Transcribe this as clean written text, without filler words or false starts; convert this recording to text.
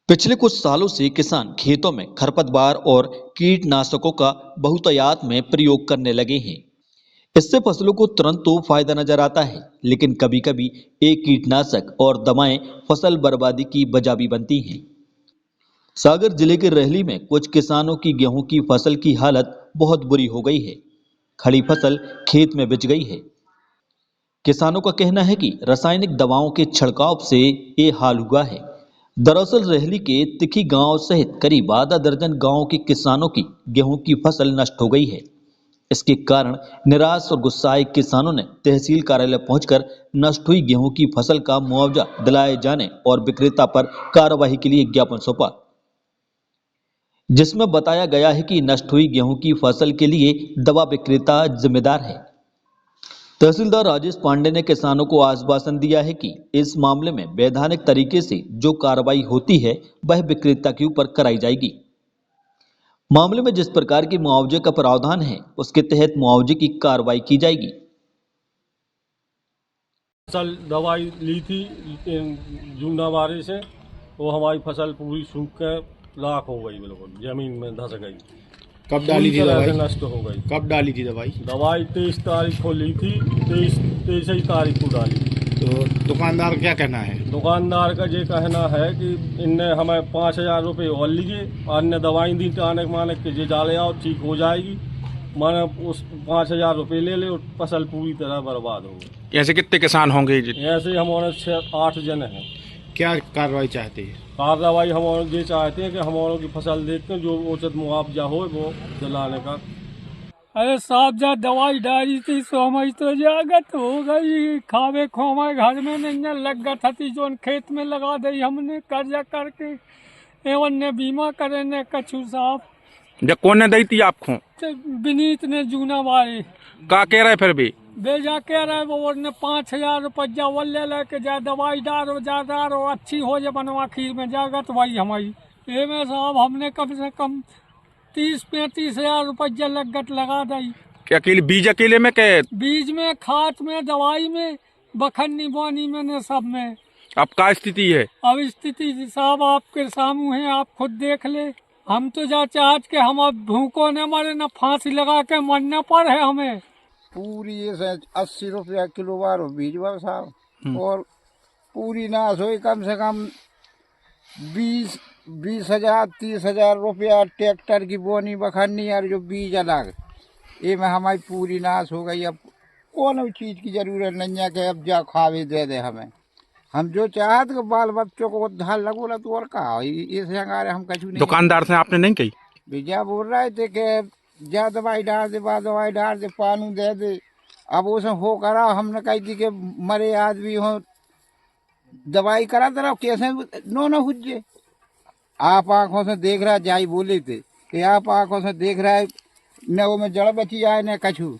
पिछले कुछ सालों से किसान खेतों में खरपतवार और कीटनाशकों का बहुतायत में प्रयोग करने लगे हैं। इससे फसलों को तुरंत तो फायदा नजर आता है, लेकिन कभी-कभी एक कीटनाशक और दवाएं फसल बर्बादी की वजह भी बनती हैं। सागर जिले के रहली में कुछ किसानों की गेहूं की फसल की हालत बहुत बुरी हो गई है। खड़ी फसल खेत में बिछ गई है। किसानों का कहना है कि रासायनिक दवाओं के छिड़काव से ये हाल हुआ है। दरअसल रहली के तिखी गांव सहित करीब आधा दर्जन गांवों के किसानों की गेहूं की फसल नष्ट हो गई है। इसके कारण निराश और गुस्साए किसानों ने तहसील कार्यालय पहुंचकर नष्ट हुई गेहूं की फसल का मुआवजा दिलाए जाने और विक्रेता पर कार्रवाई के लिए ज्ञापन सौंपा, जिसमें बताया गया है कि नष्ट हुई गेहूं की फसल के लिए दवा विक्रेता जिम्मेदार है। तहसीलदार राजेश पांडे ने किसानों को आश्वासन दिया है कि इस मामले में वैधानिक तरीके से जो कार्रवाई होती है वह विक्रेता के ऊपर कराई जाएगी। मामले में जिस प्रकार के मुआवजे का प्रावधान है उसके तहत मुआवजे की कार्रवाई की जाएगी। फसल दवाई ली थी जूनावारी से, वो हमारी फसल पूरी सूख के राख हो गई, बिल्कुल जमीन में धंस गई। कब डाली थी दवाई? नष्ट हो गई। कब डाली थी दवाई? दवाई 23 तारीख को ली थी, 23 तारीख को डाली। तो दुकानदार क्या कहना है? दुकानदार का ये कहना है कि इनने हमें 5,000 रुपये और लिए, अन्य दवाई दी टाने माने कि ये डाले आओ ठीक हो जाएगी। मैंने उस 5,000 रुपये ले ले और फसल पूरी तरह बर्बाद हो गई। ऐसे कितने किसान होंगे? ऐसे हमारे 6-8 जन हैं। क्या कार्रवाई चाहते हैं? कार्रवाई हम ये चाहते हैं कि हमारों की फसल देख कर जो उचित मुआवजा हो वो दिलाने का। अरे साहब जब दवाई डाली थी समझ तो जागत हो गई, खावे खो हमारे घर में नहीं लग गया थी, जो खेत में लगा दी हमने कर्जा करके एवं ने बीमा करे ने कछु साहब। जब कौन ने दी थी आपको? विनीत ने जूनावारी का कह रहे फिर भी? बेजा कह रहे वो ने 5,000 रुपया वो ले लेके जा दवाई डालो जा डालो अच्छी हो जाए बनवा खीर में जागत वही हमारी ये में साहब हमने कम से कम 30-35,000 रुपया लगत लगा दी। अकेले बीज अकेले में के? बीज में, खाद में, दवाई में, बखन्नी बोनी में ने सब में। अब क्या स्थिति है? अब स्थिति साहब आपके सामने है, आप खुद देख ले। हम तो जा चाहत के हम अब भूखों न मरे न फांसी लगा के मरना पड़ है हमें। पूरी ये 80 रुपया किलो बार बीज बार साहब, और पूरी नाश हुई कम से कम 20,000 30,000 रुपया ट्रैक्टर की बोनी बखन्नी और जो बीज अलग, ये में हमारी पूरी नाश हो गई। अब कौन चीज़ की जरूरत नहीं है कि अब जा खावे दे दे हमें। हम जो चाहते कि बाल बच्चों को उद्धार लगो तो और कहा इसे हंगारे हम कछु नहीं। दुकानदार से आपने नहीं कही? भैया बोल रहे थे कि जा दवाई डाल दे, बा दवाई डाल दे, पानी दे दे। अब उसे हो करा, हमने कही थी कि मरे आदमी हो दवाई करा दे कैसे नो न हुजे। आप आंखों से देख रहा जाई बोले थे कि आप आंखों से देख रहा है न वो में जड़ बची आए न कछु।